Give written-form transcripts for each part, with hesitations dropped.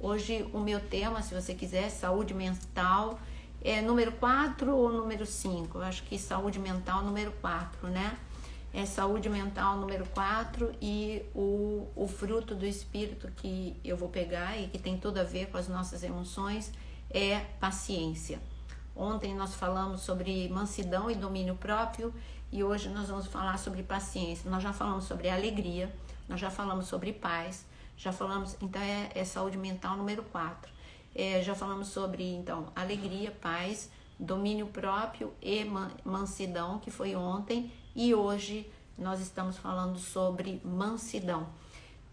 Hoje o meu tema, se você quiser, saúde mental, é número 4 ou número 5? Eu acho que saúde mental número 4, né? É saúde mental número 4 e o fruto do espírito que eu vou pegar e que tem tudo a ver com as nossas emoções é paciência. Ontem nós falamos sobre mansidão e domínio próprio e hoje nós vamos falar sobre paciência. Nós já falamos sobre alegria, nós já falamos sobre paz, já falamos, então é saúde mental número 4. Já falamos sobre, então, alegria, paz, domínio próprio e mansidão, que foi ontem, e hoje nós estamos falando sobre mansidão.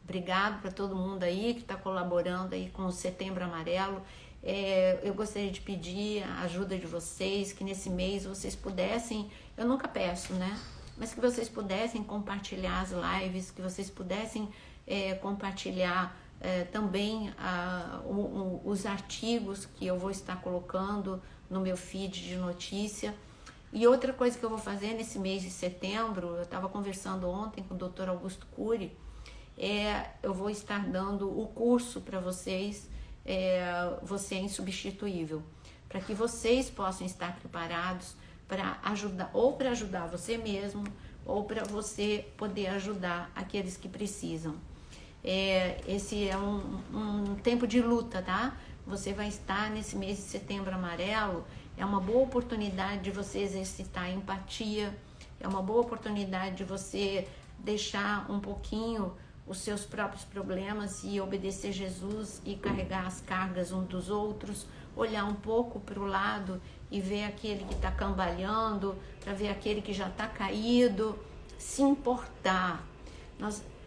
Obrigado para todo mundo aí que está colaborando aí com o Setembro Amarelo. Eu gostaria de pedir a ajuda de vocês, que nesse mês vocês pudessem, eu nunca peço, né? Mas que vocês pudessem compartilhar as lives, que vocês pudessem compartilhar também os artigos que eu vou estar colocando no meu feed de notícia. E outra coisa que eu vou fazer nesse mês de setembro, eu estava conversando ontem com o Dr. Augusto Cury, eu vou estar dando o curso para vocês, Você é Insubstituível, para que vocês possam estar preparados para ajudar, ou para ajudar você mesmo, ou para você poder ajudar aqueles que precisam. Esse é um tempo de luta, tá? Você vai estar nesse mês de setembro amarelo, é uma boa oportunidade de você exercitar a empatia, é uma boa oportunidade de você deixar um pouquinho os seus próprios problemas e obedecer Jesus e carregar as cargas uns dos outros, olhar um pouco para o lado e ver aquele que está cambaleando, para ver aquele que já está caído, se importar.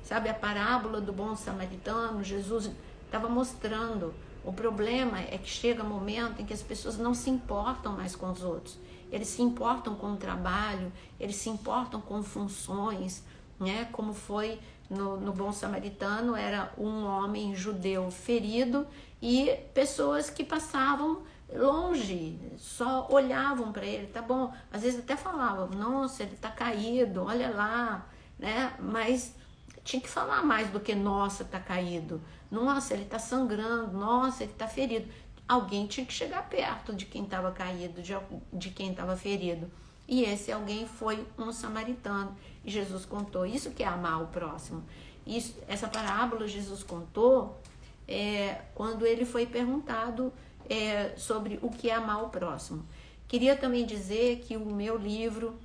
Sabe a parábola do bom samaritano? Jesus estava mostrando. O problema é que chega um momento em que as pessoas não se importam mais com os outros. Eles se importam com o trabalho, eles se importam com funções, né? Como foi no bom samaritano, era um homem judeu ferido e pessoas que passavam longe, só olhavam para ele, tá bom? Às vezes até falavam, nossa, ele está caído, olha lá, né? Mas tinha que falar mais do que, nossa, tá caído. Nossa, ele tá sangrando. Nossa, ele tá ferido. Alguém tinha que chegar perto de quem estava caído, de quem estava ferido. E esse alguém foi um samaritano. E Jesus contou. Isso que é amar o próximo. Essa parábola Jesus contou quando ele foi perguntado sobre o que é amar o próximo. Queria também dizer que o meu livro,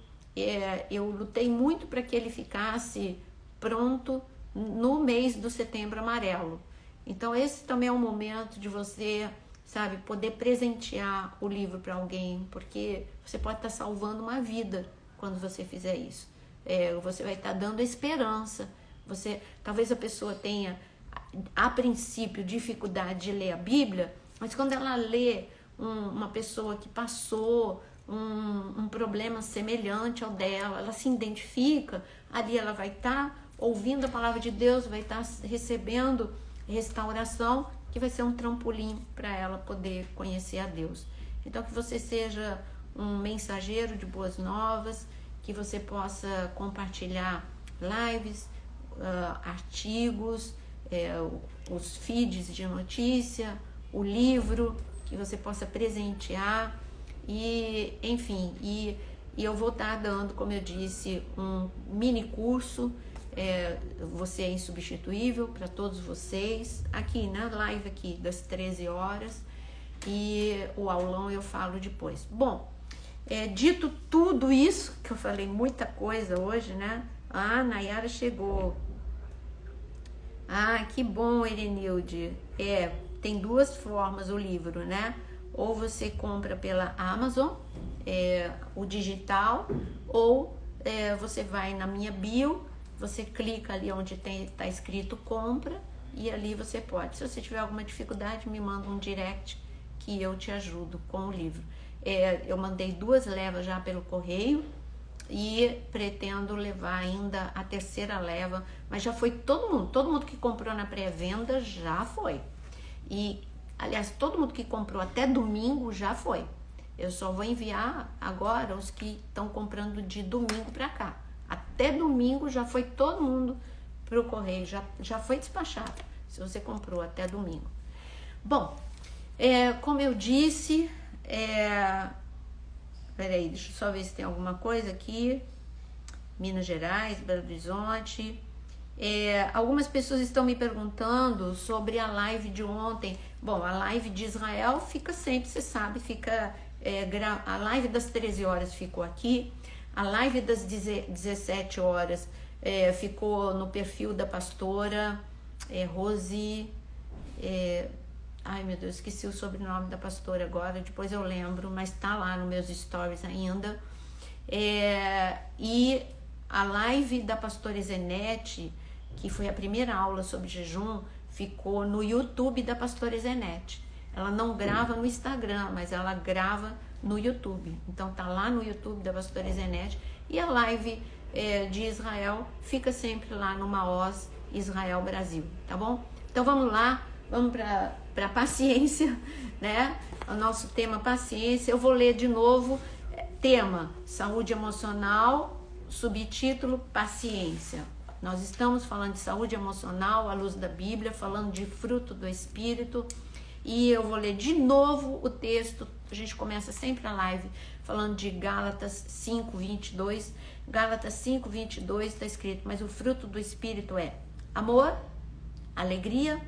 eu lutei muito para que ele ficasse pronto no mês do Setembro Amarelo. Então esse também é um momento de você, sabe, poder presentear o livro para alguém, porque você pode estar salvando uma vida quando você fizer isso. Você vai estar dando esperança. Talvez a pessoa tenha, a princípio, dificuldade de ler a Bíblia, mas quando ela lê uma pessoa que passou um problema semelhante ao dela, ela se identifica, ali ela vai estar ouvindo a palavra de Deus, vai estar recebendo restauração, que vai ser um trampolim para ela poder conhecer a Deus. Então que você seja um mensageiro de boas novas, que você possa compartilhar lives, artigos, os feeds de notícia, o livro, que você possa presentear e, enfim, e eu vou estar dando, como eu disse, um mini curso, Você é Insubstituível, para todos vocês, aqui na live aqui das 13 horas, e o aulão eu falo depois. Bom, dito tudo isso, que eu falei muita coisa hoje, né? Ah, Nayara chegou. Ah, que bom, Erenilde. Tem duas formas o livro, né? Ou você compra pela Amazon, o digital, ou você vai na minha bio, você clica ali onde está escrito compra, e ali você pode. Se você tiver alguma dificuldade, me manda um direct que eu te ajudo com o livro. Eu mandei 2 levas já pelo correio e pretendo levar ainda a 3ª leva, mas já foi todo mundo que comprou na pré-venda já foi. E, aliás, todo mundo que comprou até domingo já foi. Eu só vou enviar agora os que estão comprando de domingo para cá. Até domingo já foi todo mundo pro correio, já foi despachado, se você comprou até domingo. Bom, como eu disse, peraí, deixa eu só ver se tem alguma coisa aqui. Minas Gerais, Belo Horizonte. Algumas pessoas estão me perguntando sobre a live de ontem. Bom, a live de Israel fica sempre, você sabe, a live das 13 horas ficou aqui, a live das 17 horas ficou no perfil da pastora Rose. Ai meu Deus, esqueci o sobrenome da pastora agora, depois eu lembro, mas tá lá nos meus stories ainda. E a live da pastora Zenete, que foi a primeira aula sobre jejum, ficou no YouTube da pastora Zenete. Ela não grava no Instagram, mas ela grava no YouTube. Então tá lá no YouTube da pastora Zenete. E a live de Israel fica sempre lá no Maoz Israel Brasil, tá bom? Então vamos lá, vamos para paciência, né? O nosso tema paciência. Eu vou ler de novo. Tema: saúde emocional, subtítulo: paciência. Nós estamos falando de saúde emocional à luz da Bíblia, falando de fruto do Espírito. E eu vou ler de novo o texto. A gente começa sempre a live falando de Gálatas 5:22. Gálatas 5:22 está escrito: mas o fruto do Espírito é amor, alegria,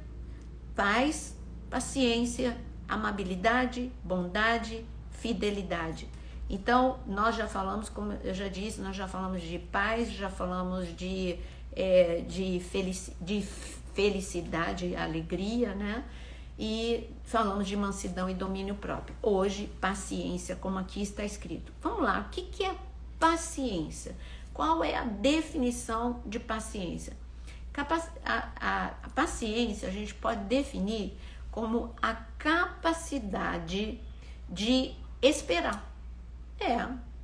paz, paciência, amabilidade, bondade, fidelidade. Então, nós já falamos, como eu já disse, nós já falamos de paz, já falamos de felicidade, alegria, né? E falamos de mansidão e domínio próprio. Hoje, paciência, como aqui está escrito. Vamos lá, o que é paciência? Qual é a definição de paciência? A paciência a gente pode definir como a capacidade de esperar.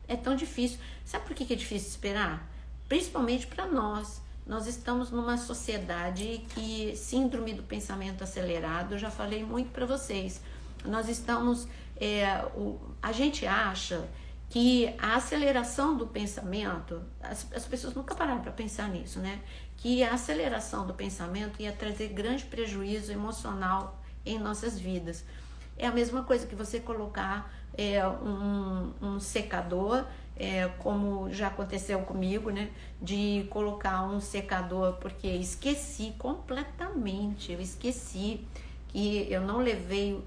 É tão difícil. Sabe por que é difícil esperar? Principalmente para nós. Nós estamos numa sociedade que síndrome do pensamento acelerado, eu já falei muito para vocês. Nós estamos, a gente acha que a aceleração do pensamento, as pessoas nunca pararam para pensar nisso, né? Que a aceleração do pensamento ia trazer grande prejuízo emocional em nossas vidas. É a mesma coisa que você colocar um secador, como já aconteceu comigo, né? De colocar um secador, porque esqueci completamente, eu esqueci que eu não levei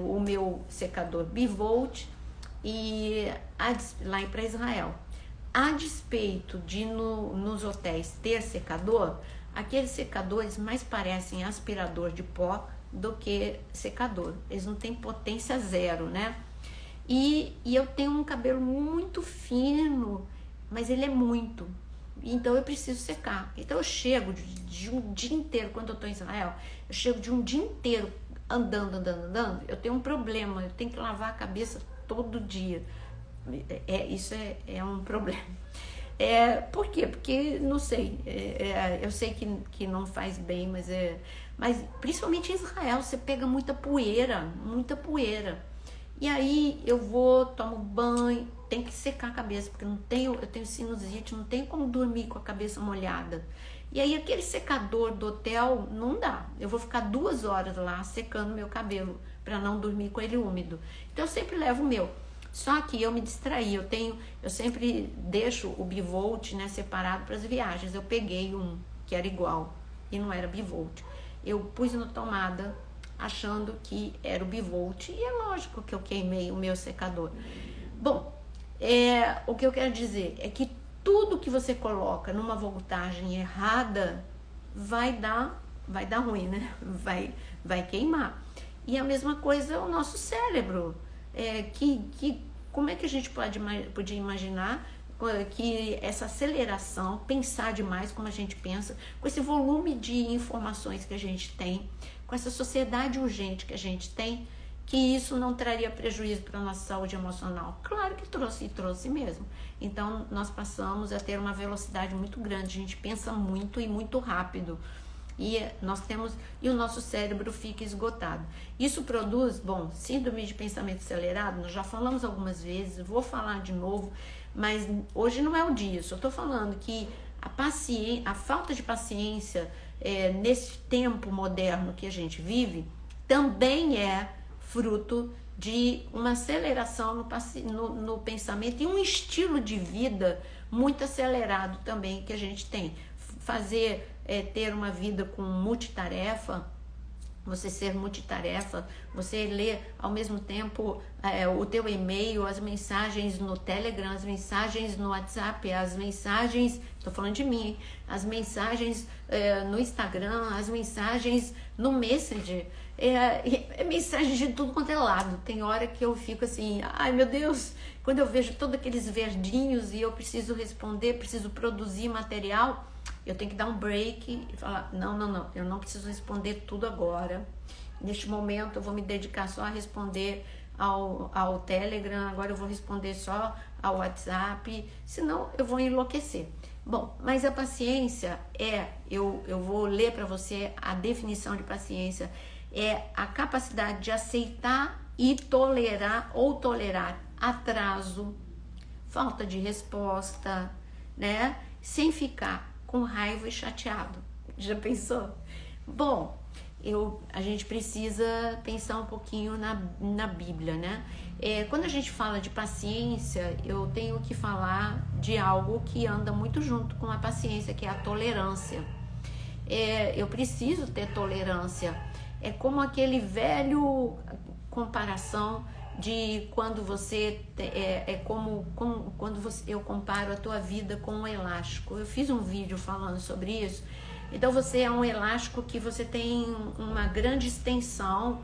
o meu secador bivolt lá para Israel. A despeito de nos hotéis ter secador, aqueles secadores mais parecem aspirador de pó do que secador. Eles não têm potência zero, né? E eu tenho um cabelo muito fino, mas ele é muito. Então eu preciso secar. Então eu chego de um dia inteiro, quando eu estou em Israel, eu chego de um dia inteiro andando. Eu tenho um problema, eu tenho que lavar a cabeça todo dia. Isso é um problema. Por quê? Porque, não sei, eu sei que não faz bem, mas principalmente em Israel, você pega muita poeira. E aí eu tomo banho, tem que secar a cabeça, porque eu tenho sinusite, não tenho como dormir com a cabeça molhada. E aí aquele secador do hotel não dá. Eu vou ficar 2 horas lá secando meu cabelo para não dormir com ele úmido. Então eu sempre levo o meu. Só que eu me distraí, eu sempre deixo o bivolt, né, separado para as viagens. Eu peguei um que era igual e não era bivolt. Eu pus na tomada achando que era o bivolt e é lógico que eu queimei o meu secador. Bom, o que eu quero dizer é que tudo que você coloca numa voltagem errada vai dar ruim, né? Vai queimar. E a mesma coisa o nosso cérebro. Como é que a gente podia imaginar que essa aceleração, pensar demais como a gente pensa, com esse volume de informações que a gente tem, com essa sociedade urgente que a gente tem, que isso não traria prejuízo para a nossa saúde emocional? Claro que trouxe mesmo. Então nós passamos a ter uma velocidade muito grande, a gente pensa muito e muito rápido. E o nosso cérebro fica esgotado. Isso produz, síndrome de pensamento acelerado. Nós já falamos algumas vezes, vou falar de novo, mas hoje não é o dia. Só estou falando que a falta de paciência nesse tempo moderno que a gente vive também é fruto de uma aceleração no pensamento e um estilo de vida muito acelerado também que a gente tem. Ter uma vida com multitarefa, você ser multitarefa, você ler ao mesmo tempo o teu e-mail, as mensagens no Telegram, as mensagens no WhatsApp, as mensagens, estou falando de mim, hein? As mensagens no Instagram, as mensagens no Messenger, mensagem de tudo quanto é lado. Tem hora que eu fico assim, ai meu Deus, quando eu vejo todos aqueles verdinhos e eu preciso responder, preciso produzir material, eu tenho que dar um break e falar, não, eu não preciso responder tudo agora. Neste momento eu vou me dedicar só a responder ao Telegram, agora eu vou responder só ao WhatsApp, senão eu vou enlouquecer. Bom, mas a paciência eu vou ler para você a definição de paciência, é a capacidade de aceitar e tolerar atraso, falta de resposta, né? Sem ficar com raiva e chateado. Já pensou? Bom, a gente precisa pensar um pouquinho na Bíblia, né? Quando a gente fala de paciência, eu tenho que falar de algo que anda muito junto com a paciência, que é a tolerância. Eu preciso ter tolerância. É como aquele velho comparação de quando você eu comparo a tua vida com um elástico. Eu fiz um vídeo falando sobre isso. Então você é um elástico que você tem uma grande extensão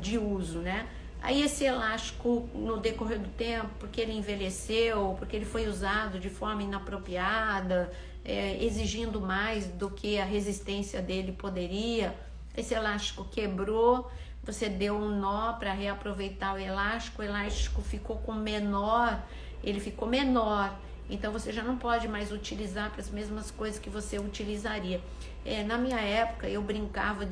de uso, né? Aí esse elástico, no decorrer do tempo, porque ele envelheceu, porque ele foi usado de forma inapropriada, exigindo mais do que a resistência dele poderia, esse elástico quebrou. Você deu um nó para reaproveitar o elástico ficou ele ficou menor, então você já não pode mais utilizar para as mesmas coisas que você utilizaria. Na minha época eu brincava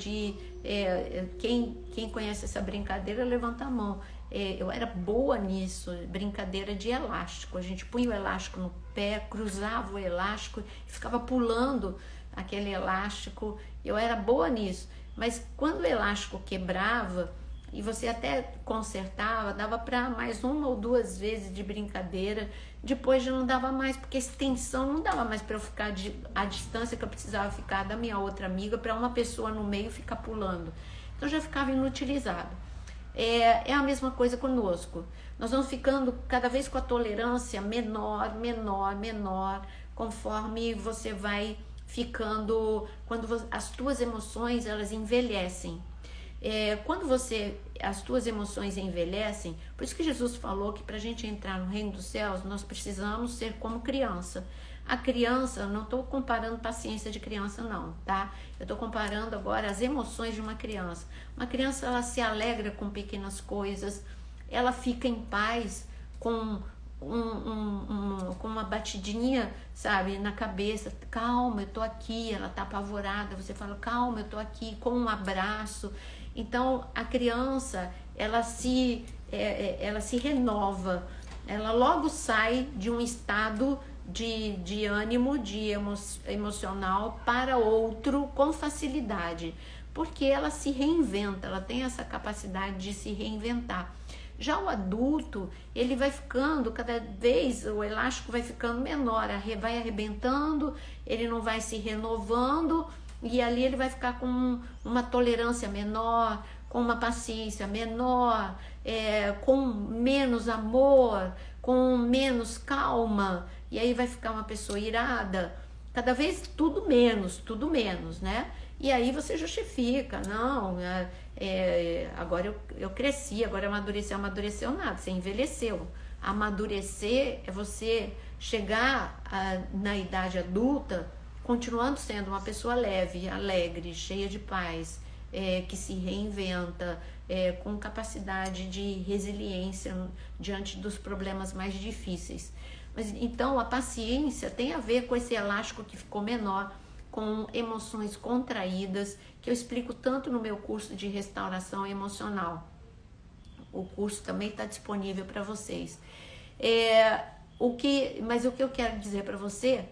quem conhece essa brincadeira, levanta a mão. Eu era boa nisso, brincadeira de elástico. A gente punha o elástico no pé, cruzava o elástico e ficava pulando aquele elástico. Eu era boa nisso. Mas quando o elástico quebrava e você até consertava, dava para mais uma ou duas vezes de brincadeira, depois já não dava mais, porque a extensão não dava mais para eu ficar a distância que eu precisava ficar da minha outra amiga para uma pessoa no meio ficar pulando. Então já ficava inutilizado. É a mesma coisa conosco. Nós vamos ficando cada vez com a tolerância menor, conforme você vai ficando, as tuas emoções elas envelhecem. Quando as tuas emoções envelhecem, por isso que Jesus falou que para a gente entrar no reino dos céus, nós precisamos ser como criança. A criança, eu não estou comparando paciência de criança não, tá? Eu estou comparando agora as emoções de uma criança. Uma criança, ela se alegra com pequenas coisas, ela fica em paz com com uma batidinha, sabe, na cabeça, calma, eu tô aqui, ela tá apavorada, você fala, calma, eu tô aqui, com um abraço. Então, a criança, ela se renova, ela logo sai de um estado de ânimo, emocional para outro com facilidade, porque ela se reinventa, ela tem essa capacidade de se reinventar. Já o adulto, ele vai ficando, cada vez o elástico vai ficando menor, vai arrebentando, ele não vai se renovando e ali ele vai ficar com uma tolerância menor, com uma paciência menor, com menos amor, com menos calma, e aí vai ficar uma pessoa irada, cada vez tudo menos, né? E aí você justifica, não, agora eu cresci, agora amadureceu nada, você envelheceu. Amadurecer é você chegar na idade adulta continuando sendo uma pessoa leve, alegre, cheia de paz, que se reinventa, com capacidade de resiliência diante dos problemas mais difíceis. Mas então a paciência tem a ver com esse elástico que ficou menor, com emoções contraídas, que eu explico tanto no meu curso de restauração emocional. O curso também está disponível para vocês. Mas o que eu quero dizer para você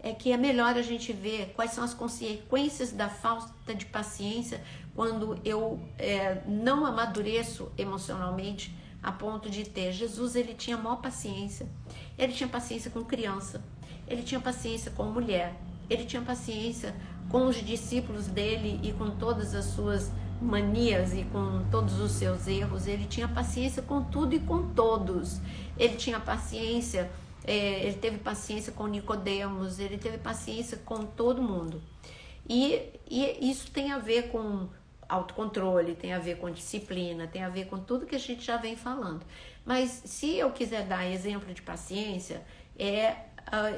é que é melhor a gente ver quais são as consequências da falta de paciência quando eu não amadureço emocionalmente a ponto de ter. Jesus, ele tinha maior paciência. Ele tinha paciência com criança, ele tinha paciência com mulher, ele tinha paciência com os discípulos dele e com todas as suas manias e com todos os seus erros. Ele tinha paciência com tudo e com todos. Ele tinha paciência, ele teve paciência com Nicodemos, ele teve paciência com todo mundo. E isso tem a ver com autocontrole, tem a ver com disciplina, tem a ver com tudo que a gente já vem falando. Mas se eu quiser dar exemplo de paciência,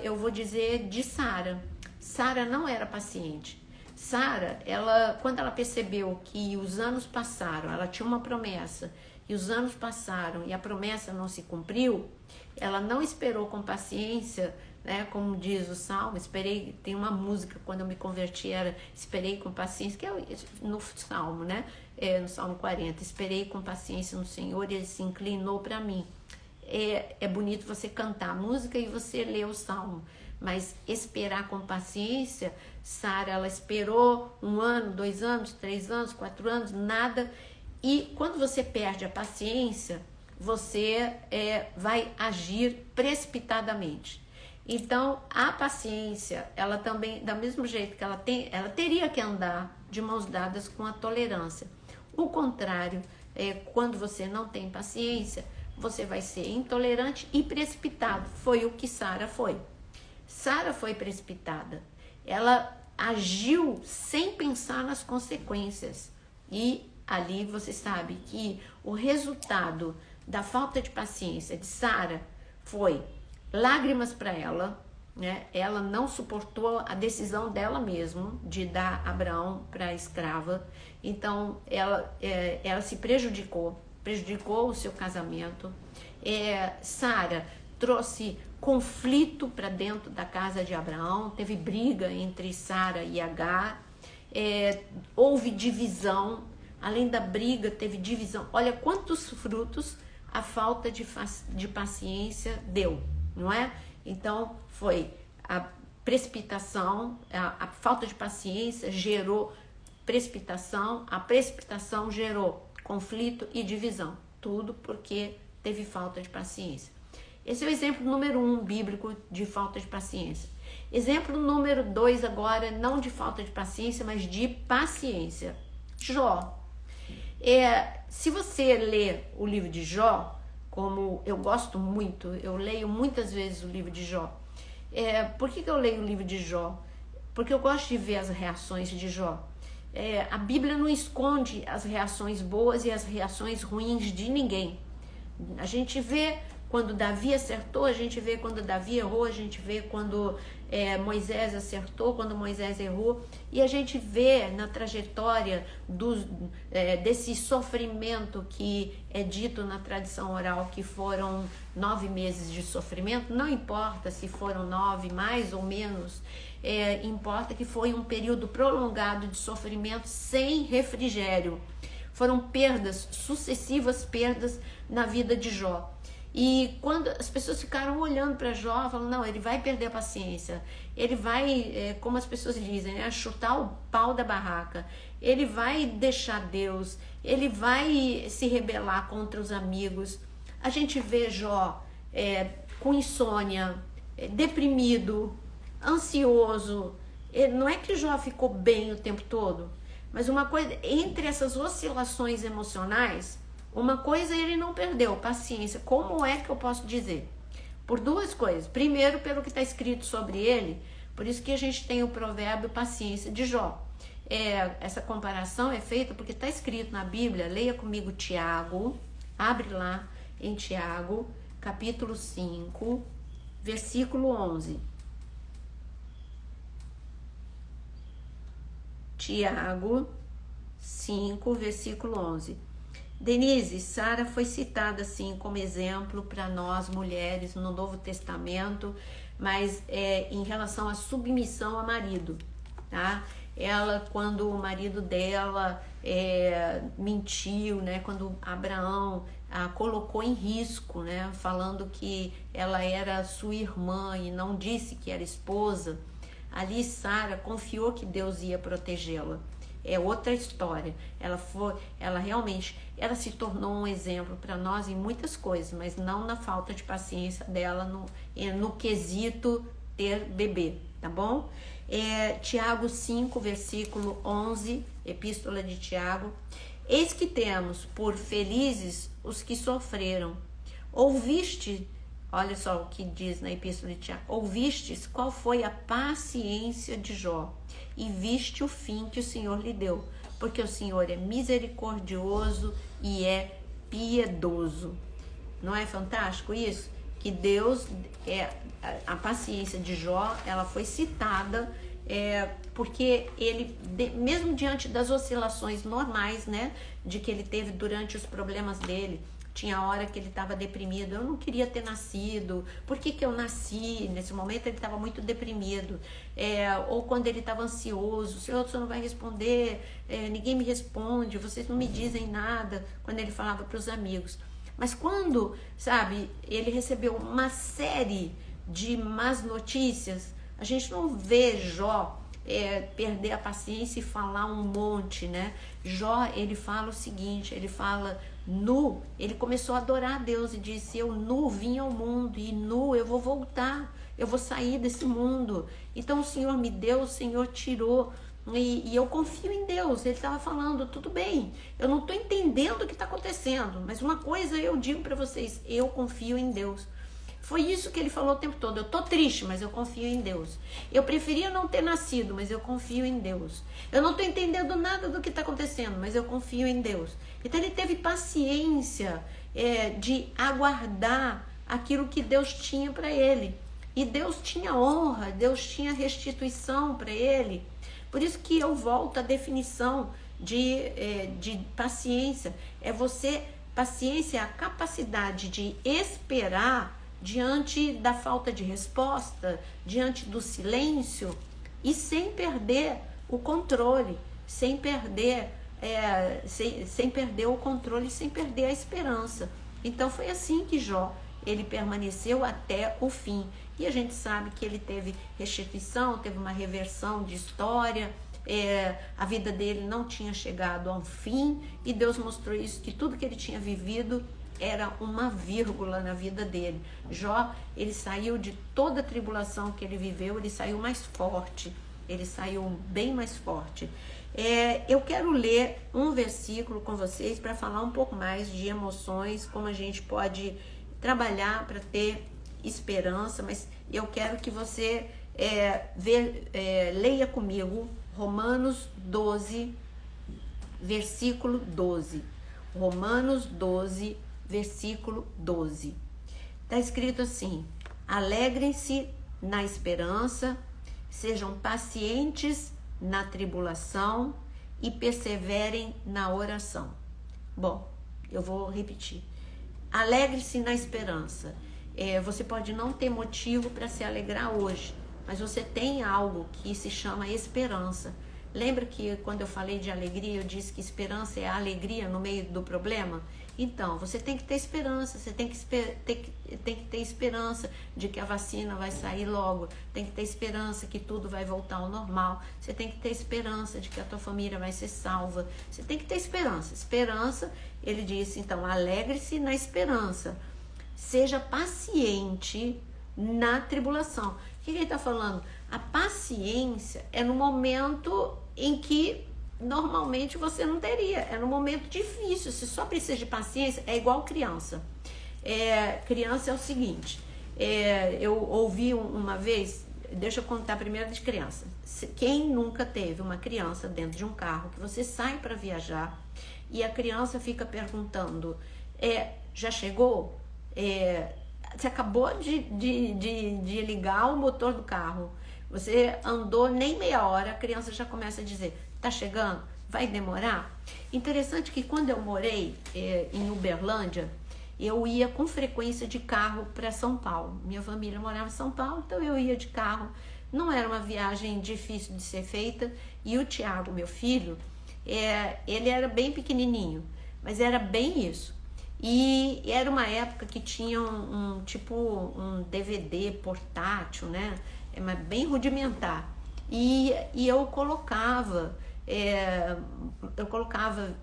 eu vou dizer de Sara. Sara não era paciente. Sara, quando ela percebeu que os anos passaram, ela tinha uma promessa, e os anos passaram e a promessa não se cumpriu, ela não esperou com paciência, né? Como diz o Salmo, tem uma música, quando eu me converti, era esperei com paciência, que é no Salmo, né? No Salmo 40, esperei com paciência no Senhor e ele se inclinou para mim. É bonito você cantar a música e você ler o Salmo, mas esperar com paciência, Sara, ela esperou 1 ano, 2 anos, 3 anos, 4 anos, nada. E quando você perde a paciência, você vai agir precipitadamente. Então, a paciência, ela também, do mesmo jeito que ela teria que andar de mãos dadas com a tolerância. O contrário, quando você não tem paciência, você vai ser intolerante e precipitado. Foi o que Sara foi. Sara foi precipitada. Ela agiu sem pensar nas consequências. E ali você sabe que o resultado da falta de paciência de Sara foi lágrimas para ela, né? Ela não suportou a decisão dela mesma de dar Abraão para a escrava. Então ela se prejudicou o seu casamento. Sara trouxe conflito para dentro da casa de Abraão, teve briga entre Sara e Agar, houve divisão, além da briga teve divisão. Olha quantos frutos a falta de paciência deu, não é? Então foi a precipitação, a falta de paciência gerou precipitação, a precipitação gerou conflito e divisão, tudo porque teve falta de paciência. Esse é o exemplo número 1 bíblico de falta de paciência. Exemplo número 2 agora, não de falta de paciência, mas de paciência. Jó. Se você ler o livro de Jó, como eu gosto muito, eu leio muitas vezes o livro de Jó. Por que eu leio o livro de Jó? Porque eu gosto de ver as reações de Jó. A Bíblia não esconde as reações boas e as reações ruins de ninguém. A gente vê quando Davi acertou, a gente vê quando Davi errou, a gente vê quando Moisés acertou, quando Moisés errou, e a gente vê na trajetória desse sofrimento que é dito na tradição oral que foram 9 meses de sofrimento. Não importa se foram 9, mais ou menos, importa que foi um período prolongado de sofrimento sem refrigério. Foram perdas, sucessivas perdas na vida de Jó. E quando as pessoas ficaram olhando para Jó, falando, não, ele vai perder a paciência, ele vai, como as pessoas dizem, chutar o pau da barraca, ele vai deixar Deus, ele vai se rebelar contra os amigos. A gente vê Jó com insônia, deprimido, ansioso. Não é que Jó ficou bem o tempo todo, mas uma coisa, entre essas oscilações emocionais, uma coisa ele não perdeu, paciência. Como é que eu posso dizer? Por 2 coisas. Primeiro, pelo que está escrito sobre ele, por isso que a gente tem o provérbio paciência de Jó. Essa comparação é feita porque está escrito na Bíblia, leia comigo Tiago, abre lá em Tiago, capítulo 5, versículo 11. Tiago 5, versículo 11. Denise, Sara foi citada assim como exemplo para nós mulheres no Novo Testamento, mas em relação à submissão ao marido, tá? Ela, quando o marido dela mentiu, né? Quando Abraão a colocou em risco, né? Falando que ela era sua irmã e não disse que era esposa, Ali Sara confiou que Deus ia protegê-la. É outra história. Ela realmente, ela se tornou um exemplo para nós em muitas coisas, mas não na falta de paciência dela no quesito ter bebê, tá bom? Tiago 5, versículo 11, epístola de Tiago. Eis que temos por felizes os que sofreram. Ouviste, olha só o que diz na epístola de Tiago, ouvistes qual foi a paciência de Jó, e viste o fim que o Senhor lhe deu, porque o Senhor é misericordioso e é piedoso. Não é fantástico isso? Que Deus, a paciência de Jó, ela foi citada porque ele, mesmo diante das oscilações normais, né, de que ele teve durante os problemas dele, tinha hora que ele estava deprimido, eu não queria ter nascido, por que eu nasci? Nesse momento ele estava muito deprimido, ou quando ele estava ansioso, Senhor, você não vai responder, ninguém me responde, vocês não me dizem nada, quando ele falava para os amigos. Mas quando, sabe, ele recebeu uma série de más notícias, a gente não vê Jó perder a paciência e falar um monte, né? Jó, ele fala o seguinte, ele fala, ele começou a adorar a Deus e disse, eu nu vim ao mundo e nu eu vou voltar, eu vou sair desse mundo. Então o Senhor me deu, o Senhor tirou, e eu confio em Deus. Ele estava falando, tudo bem, eu não estou entendendo o que está acontecendo, mas uma coisa eu digo para vocês, eu confio em Deus. Foi isso que ele falou o tempo todo. Eu tô triste, mas eu confio em Deus. Eu preferia não ter nascido, mas eu confio em Deus. Eu não tô entendendo nada do que está acontecendo, mas eu confio em Deus. Então ele teve paciência de aguardar aquilo que Deus tinha para ele. E Deus tinha honra, Deus tinha restituição para ele. Por isso que eu volto à definição de paciência. Paciência é a capacidade de esperar diante da falta de resposta, diante do silêncio, e sem perder o controle, sem perder o controle, sem perder a esperança. Então foi assim que Jó, ele permaneceu até o fim. E a gente sabe que ele teve restituição, teve uma reversão de história, a vida dele não tinha chegado a um fim, e Deus mostrou isso, que tudo que ele tinha vivido era uma vírgula na vida dele. Jó, ele saiu de toda a tribulação que ele viveu, ele saiu mais forte, ele saiu bem mais forte. Eu quero ler um versículo com vocês para falar um pouco mais de emoções, como a gente pode trabalhar para ter esperança, mas eu quero que você leia comigo Romanos 12, versículo 12. Romanos 12, versículo 12. Está escrito assim: alegrem-se na esperança, sejam pacientes na tribulação e perseverem na oração. Bom, eu vou repetir. Alegre-se na esperança. Você pode não ter motivo para se alegrar hoje, mas você tem algo que se chama esperança. Lembra que quando eu falei de alegria, eu disse que esperança é a alegria no meio do problema? Então, você tem que ter esperança, você tem que ter esperança de que a vacina vai sair logo, tem que ter esperança que tudo vai voltar ao normal, você tem que ter esperança de que a tua família vai ser salva, você tem que ter esperança. Esperança, ele disse, então, alegre-se na esperança, seja paciente na tribulação. O que ele está falando? A paciência é no momento em que normalmente você não teria, é no momento difícil. Se só precisa de paciência, é igual criança. Criança é o seguinte, eu ouvi uma vez, deixa eu contar primeiro de criança. Quem nunca teve uma criança dentro de um carro, que você sai para viajar e a criança fica perguntando, já chegou? Você acabou de ligar o motor do carro, você andou nem meia hora, a criança já começa a dizer, tá chegando? Vai demorar? Interessante que quando eu morei em Uberlândia, eu ia com frequência de carro para São Paulo. Minha família morava em São Paulo, então eu ia de carro. Não era uma viagem difícil de ser feita. E o Tiago, meu filho, ele era bem pequenininho, mas era bem isso. E era uma época que tinha um DVD portátil, né? Mas bem rudimentar. e eu colocava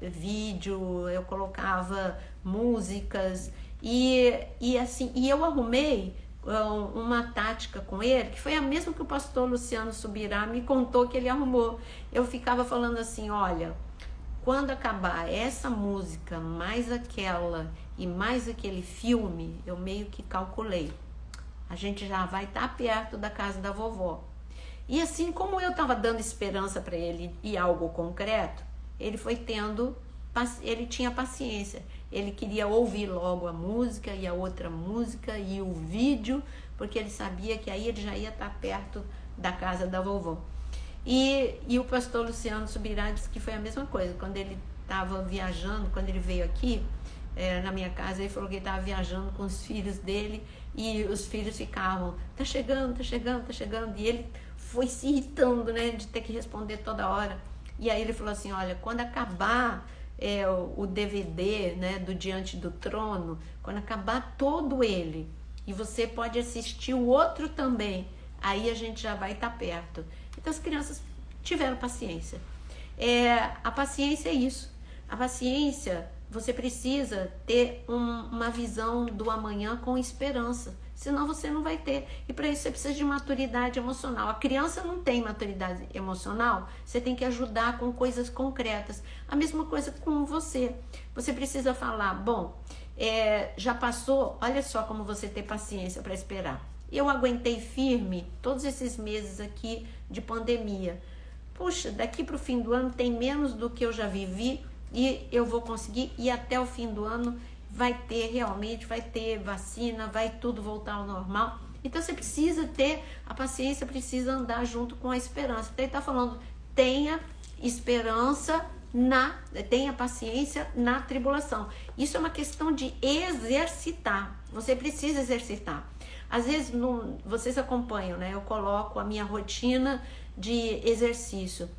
vídeo, eu colocava músicas e assim, e eu arrumei uma tática com ele, que foi a mesma que o pastor Luciano Subirá me contou que ele arrumou. Eu ficava falando assim, olha, quando acabar essa música, mais aquela e mais aquele filme, eu meio que calculei. A gente já vai estar perto da casa da vovó. E assim, como eu estava dando esperança para ele e algo concreto, ele tinha paciência. Ele queria ouvir logo a música e a outra música e o vídeo, porque ele sabia que aí ele já ia estar perto da casa da vovó. E o pastor Luciano Subirá disse que foi a mesma coisa. Quando ele estava viajando, quando ele veio aqui na minha casa, ele falou que ele estava viajando com os filhos dele e os filhos ficavam, tá chegando, tá chegando, tá chegando. E ele foi se irritando, né, de ter que responder toda hora. E aí ele falou assim, olha, quando acabar o DVD, né, do Diante do Trono, quando acabar todo ele, e você pode assistir o outro também, aí a gente já vai estar perto. Então as crianças tiveram paciência. A paciência é isso. A paciência, você precisa ter uma visão do amanhã com esperança. Senão você não vai ter. E para isso você precisa de maturidade emocional. A criança não tem maturidade emocional, você tem que ajudar com coisas concretas. A mesma coisa com você. Você precisa falar, bom, já passou, olha só como você tem paciência para esperar. Eu aguentei firme todos esses meses aqui de pandemia. Puxa, daqui para o fim do ano tem menos do que eu já vivi e eu vou conseguir, e até o fim do ano vai ter vacina, vai tudo voltar ao normal. Então você precisa ter, a paciência precisa andar junto com a esperança. Então ele está falando, tenha paciência na tribulação. Isso é uma questão de exercitar, você precisa exercitar. Às vezes, vocês acompanham, né? Eu coloco a minha rotina de exercício.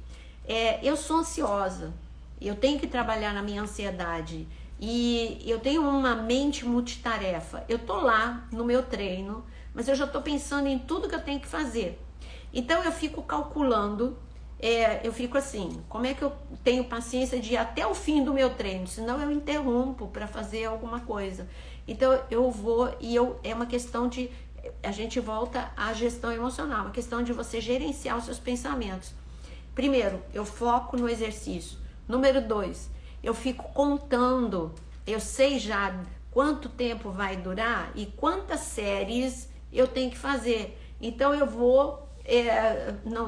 Eu sou ansiosa, eu tenho que trabalhar na minha ansiedade. E eu tenho uma mente multitarefa. Eu tô lá no meu treino, mas eu já tô pensando em tudo que eu tenho que fazer. Então eu fico calculando, eu fico assim, como é que eu tenho paciência de ir até o fim do meu treino? Senão eu interrompo para fazer alguma coisa. Então eu vou é uma questão de, a gente volta à gestão emocional, uma questão de você gerenciar os seus pensamentos. Primeiro, eu foco no exercício. Número 2, eu fico contando, eu sei já quanto tempo vai durar e quantas séries eu tenho que fazer. Então eu vou,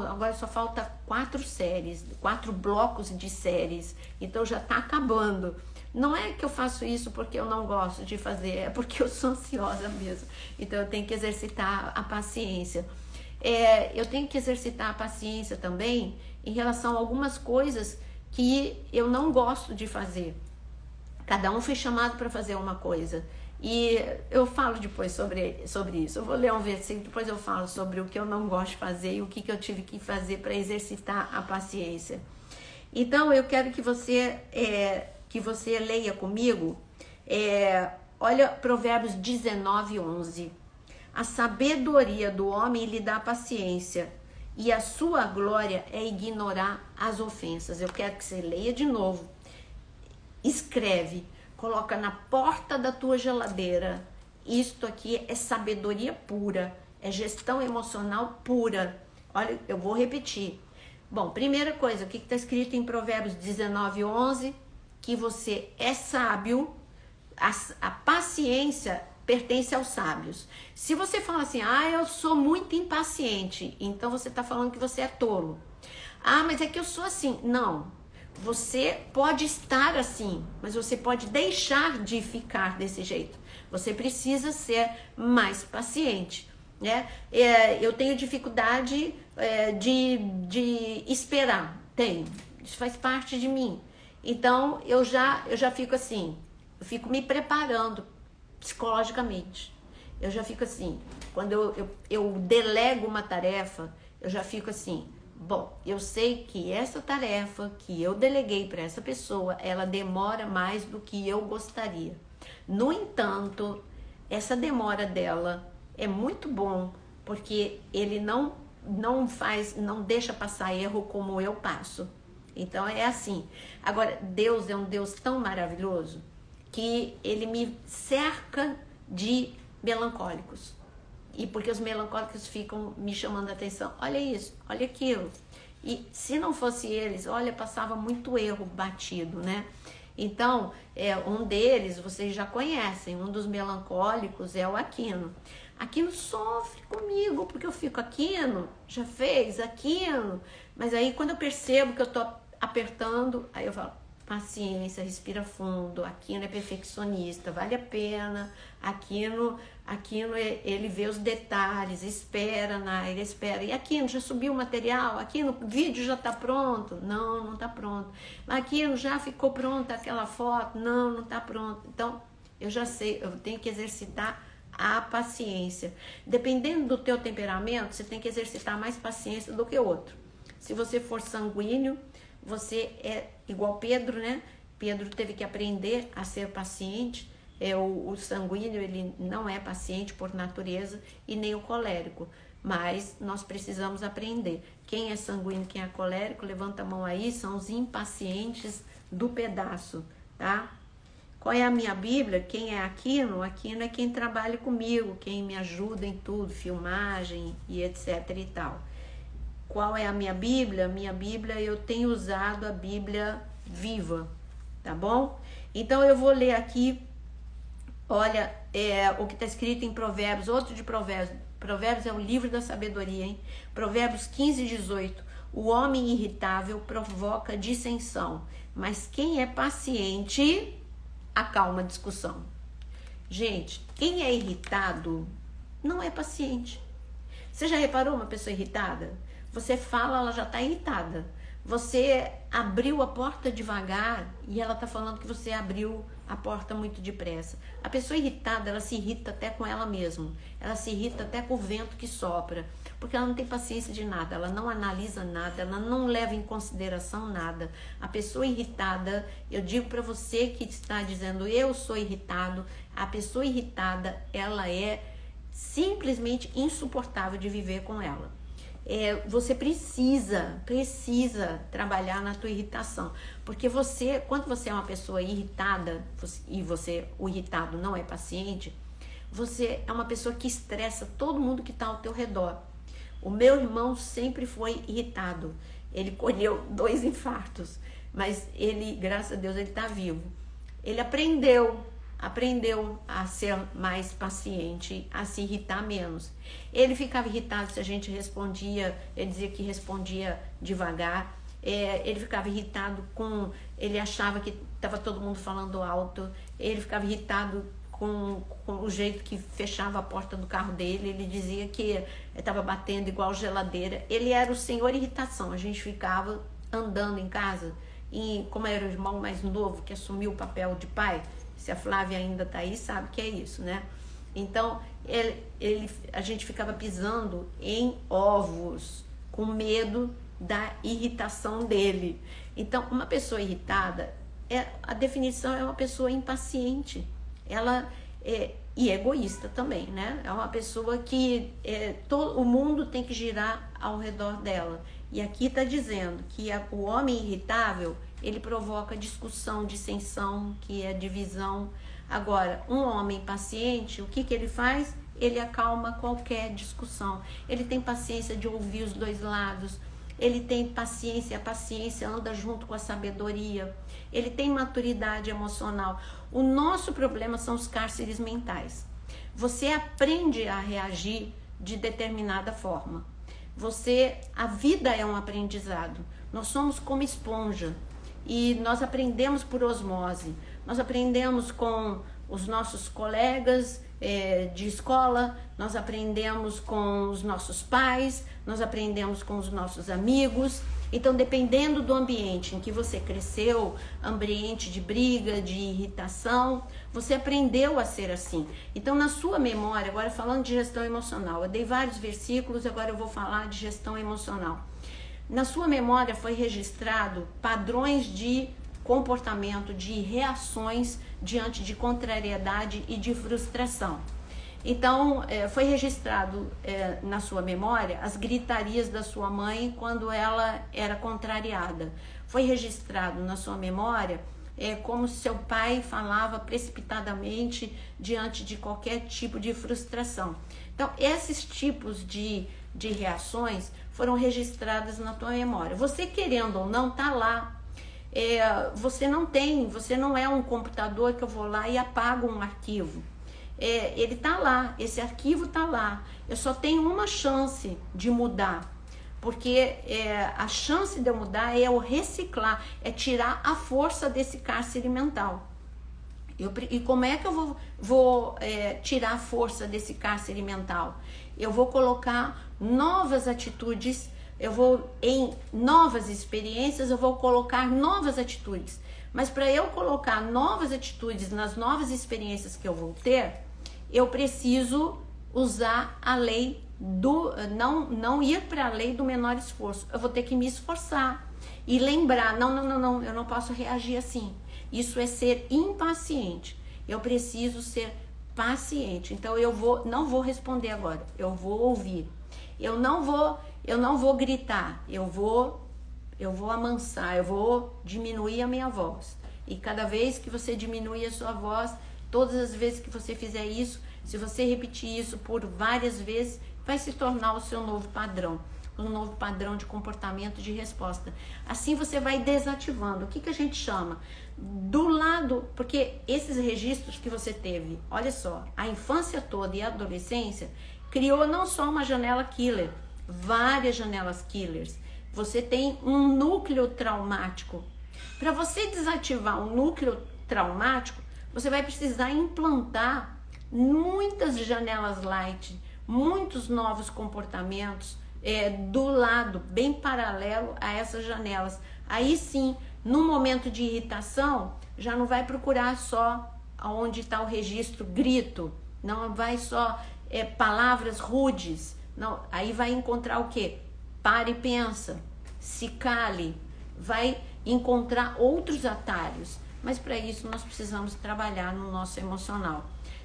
agora só falta 4 séries, 4 blocos de séries, então já está acabando. Não é que eu faço isso porque eu não gosto de fazer, é porque eu sou ansiosa mesmo. Então eu tenho que exercitar a paciência. Eu tenho que exercitar a paciência também em relação a algumas coisas que eu não gosto de fazer. Cada um foi chamado para fazer uma coisa. E eu falo depois sobre isso. Eu vou ler um versículo, depois eu falo sobre o que eu não gosto de fazer e o que eu tive que fazer para exercitar a paciência. Então, eu quero que você leia comigo. Olha Provérbios 19:11. A sabedoria do homem lhe dá paciência, e a sua glória é ignorar as ofensas. Eu quero que você leia de novo. Escreve, coloca na porta da tua geladeira. Isto aqui é sabedoria pura, é gestão emocional pura. Olha, eu vou repetir. Bom, primeira coisa, o que está escrito em Provérbios 19:11? Que você é sábio, a paciência pertence aos sábios. Se você fala assim, eu sou muito impaciente, então você está falando que você é tolo. Mas é que eu sou assim. Não, você pode estar assim, mas você pode deixar de ficar desse jeito. Você precisa ser mais paciente, né? Eu tenho dificuldade de esperar, isso faz parte de mim. Então eu já fico assim, eu fico me preparando psicologicamente. Eu já fico assim, quando eu delego uma tarefa, eu já fico assim, bom, eu sei que essa tarefa que eu deleguei para essa pessoa, ela demora mais do que eu gostaria. No entanto, essa demora dela é muito bom, porque ele não não deixa passar erro como eu passo. Então é assim. Agora, Deus é um Deus tão maravilhoso que ele me cerca de melancólicos. E porque os melancólicos ficam me chamando a atenção. Olha isso, olha aquilo. E se não fosse eles, olha, passava muito erro batido, né? Então, um deles, vocês já conhecem, um dos melancólicos é o Aquino. Aquino sofre comigo, porque eu fico, Aquino, já fez Aquino? Mas aí quando eu percebo que eu tô apertando, aí eu falo, paciência, respira fundo, Aquino é perfeccionista, vale a pena, Aquino ele vê os detalhes, espera, ele espera. E Aquino, já subiu o material? Aquino, o vídeo já tá pronto? Não, não tá pronto. Aquino, já ficou pronta aquela foto? Não, não tá pronto. Então, eu já sei, eu tenho que exercitar a paciência. Dependendo do teu temperamento, você tem que exercitar mais paciência do que o outro. Se você for sanguíneo, você é igual Pedro, né? Pedro teve que aprender a ser paciente. O sanguíneo, ele não é paciente por natureza, e nem o colérico, mas nós precisamos aprender. Quem é sanguíneo, quem é colérico, levanta a mão aí, são os impacientes do pedaço, tá? Qual é a minha Bíblia? Quem é Aquino? Aquino é quem trabalha comigo, quem me ajuda em tudo, filmagem e etc e tal. Qual é a minha Bíblia? Minha Bíblia, eu tenho usado a Bíblia Viva, tá bom? Então eu vou ler aqui, olha, o que está escrito em Provérbios, outro de Provérbios. Provérbios é o livro da sabedoria, hein? Provérbios 15:18. O homem irritável provoca dissensão, mas quem é paciente acalma a discussão. Gente, quem é irritado não é paciente. Você já reparou uma pessoa irritada? Você fala, ela já está irritada. Você abriu a porta devagar e ela está falando que você abriu a porta muito depressa. A pessoa irritada, ela se irrita até com ela mesma. Ela se irrita até com o vento que sopra. Porque ela não tem paciência de nada, ela não analisa nada, ela não leva em consideração nada. A pessoa irritada, eu digo para você que está dizendo eu sou irritado, a pessoa irritada, ela é simplesmente insuportável de viver com ela. Você precisa trabalhar na tua irritação, porque quando você é uma pessoa irritada e o irritado não é paciente, você é uma pessoa que estressa todo mundo que está ao teu redor. O meu irmão sempre foi irritado, ele colheu 2 infartos, mas ele, graças a Deus, ele está vivo. Ele aprendeu a ser mais paciente, a se irritar menos. Ele ficava irritado se a gente respondia, ele dizia que respondia devagar. Ele ficava irritado ele achava que estava todo mundo falando alto. Ele ficava irritado com o jeito que fechava a porta do carro dele. Ele dizia que estava batendo igual geladeira. Ele era o senhor irritação. A gente ficava andando em casa, e como era o irmão mais novo que assumiu o papel de pai, se a Flávia ainda tá aí, sabe que é isso, né? Então, a gente ficava pisando em ovos, com medo da irritação dele. Então, uma pessoa irritada, a definição é uma pessoa impaciente. Ela e egoísta também, né? É uma pessoa que o mundo tem que girar ao redor dela. E aqui está dizendo que o homem irritável, ele provoca discussão, dissensão, que é divisão. Agora, um homem paciente, o que ele faz? Ele acalma qualquer discussão. Ele tem paciência de ouvir os 2 lados. Ele tem paciência, a paciência anda junto com a sabedoria. Ele tem maturidade emocional. O nosso problema são os cárceres mentais. Você aprende a reagir de determinada forma. A vida é um aprendizado. Nós somos como esponja. E nós aprendemos por osmose, nós aprendemos com os nossos colegas de escola, nós aprendemos com os nossos pais, nós aprendemos com os nossos amigos. Então, dependendo do ambiente em que você cresceu, ambiente de briga, de irritação, você aprendeu a ser assim. Então, na sua memória, agora falando de gestão emocional, eu dei vários versículos, agora eu vou falar de gestão emocional. Na sua memória foi registrado padrões de comportamento, de reações diante de contrariedade e de frustração. Então, foi registrado na sua memória as gritarias da sua mãe quando ela era contrariada. Foi registrado na sua memória como seu pai falava precipitadamente diante de qualquer tipo de frustração. Então, esses tipos de reações foram registradas na tua memória. Você, querendo ou não, tá lá. Você não é um computador que eu vou lá e apago um arquivo. Ele tá lá, esse arquivo tá lá. Eu só tenho uma chance de mudar, porque a chance de eu mudar é eu reciclar, é tirar a força desse cárcere mental. E como é que eu vou tirar a força desse cárcere mental? Eu vou colocar novas atitudes, em novas experiências, eu vou colocar novas atitudes. Mas para eu colocar novas atitudes nas novas experiências que eu vou ter, eu preciso usar a lei não ir para a lei do menor esforço. Eu vou ter que me esforçar e lembrar, não, eu não posso reagir assim. Isso é ser impaciente. Eu preciso ser paciente. Então não vou responder agora. Eu vou ouvir. Eu não vou gritar. Eu vou amansar. Eu vou diminuir a minha voz. E cada vez que você diminuir a sua voz, todas as vezes que você fizer isso, se você repetir isso por várias vezes, vai se tornar o seu novo padrão. Um novo padrão de comportamento, de resposta. Assim você vai desativando. O que a gente chama? Do lado, porque esses registros que você teve, olha só, a infância toda e a adolescência criou não só uma janela killer, várias janelas killers. Você tem um núcleo traumático. Para você desativar um núcleo traumático, você vai precisar implantar muitas janelas light, muitos novos comportamentos do lado, bem paralelo a essas janelas. Aí sim, no momento de irritação, já não vai procurar só onde está o registro grito, não vai só palavras rudes, não, aí vai encontrar o quê? Pare e pensa, se cale, vai encontrar outros atalhos, mas para isso nós precisamos trabalhar no nosso emocional.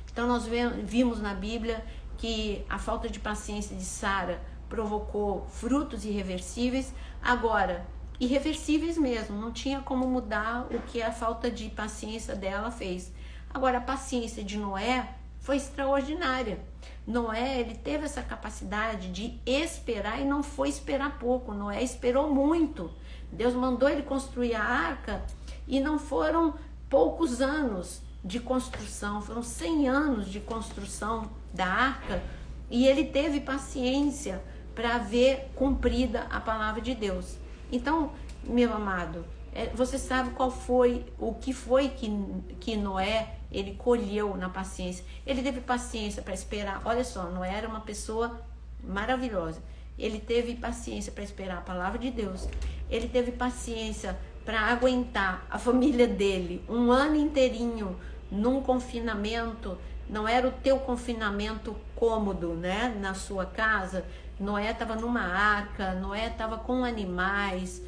Então nós vimos na Bíblia que a falta de paciência de Sara provocou frutos irreversíveis, agora, irreversíveis mesmo, não tinha como mudar o que a falta de paciência dela fez. Agora, a paciência de Noé foi extraordinária. Noé, ele teve essa capacidade de esperar e não foi esperar pouco. Noé esperou muito. Deus mandou ele construir a arca e não foram poucos anos de construção, foram 100 anos de construção da arca, e ele teve paciência para ver cumprida a palavra de Deus. Então, meu amado, você sabe o que foi que Noé, ele colheu na paciência. Ele teve paciência para esperar. Olha só, Noé era uma pessoa maravilhosa. Ele teve paciência para esperar a palavra de Deus. Ele teve paciência para aguentar a família dele um ano inteirinho num confinamento. Não era o teu confinamento cômodo, né, na sua casa. Noé estava numa arca, Noé estava com animais,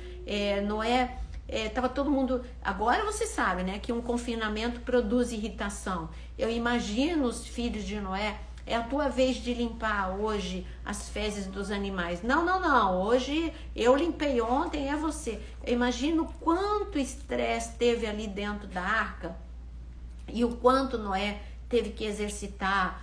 Noé estava todo mundo... Agora você sabe, né, que um confinamento produz irritação. Eu imagino os filhos de Noé, é a tua vez de limpar hoje as fezes dos animais. Não, hoje eu limpei ontem, é você. Eu imagino quanto estresse teve ali dentro da arca e o quanto Noé teve que exercitar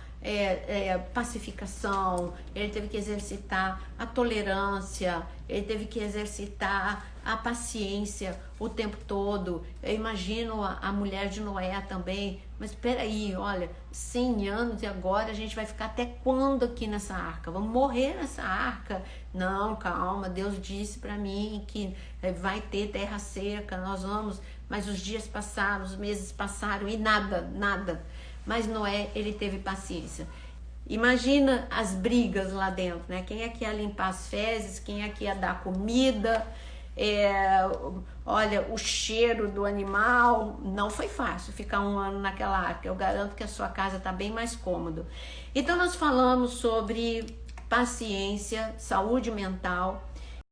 pacificação, ele teve que exercitar a tolerância, ele teve que exercitar a paciência o tempo todo. Eu imagino a mulher de Noé também. Mas espera aí, olha, 100 anos e agora a gente vai ficar até quando aqui nessa arca? Vamos morrer nessa arca? Não, calma, Deus disse para mim que vai ter terra seca, nós vamos, mas os dias passaram, os meses passaram e nada. Mas Noé, ele teve paciência. Imagina as brigas lá dentro, né? Quem é que ia limpar as fezes, quem é que ia dar comida, olha, o cheiro do animal. Não foi fácil ficar um ano naquela arca. Eu garanto que a sua casa está bem mais cômodo. Então nós falamos sobre paciência, saúde mental,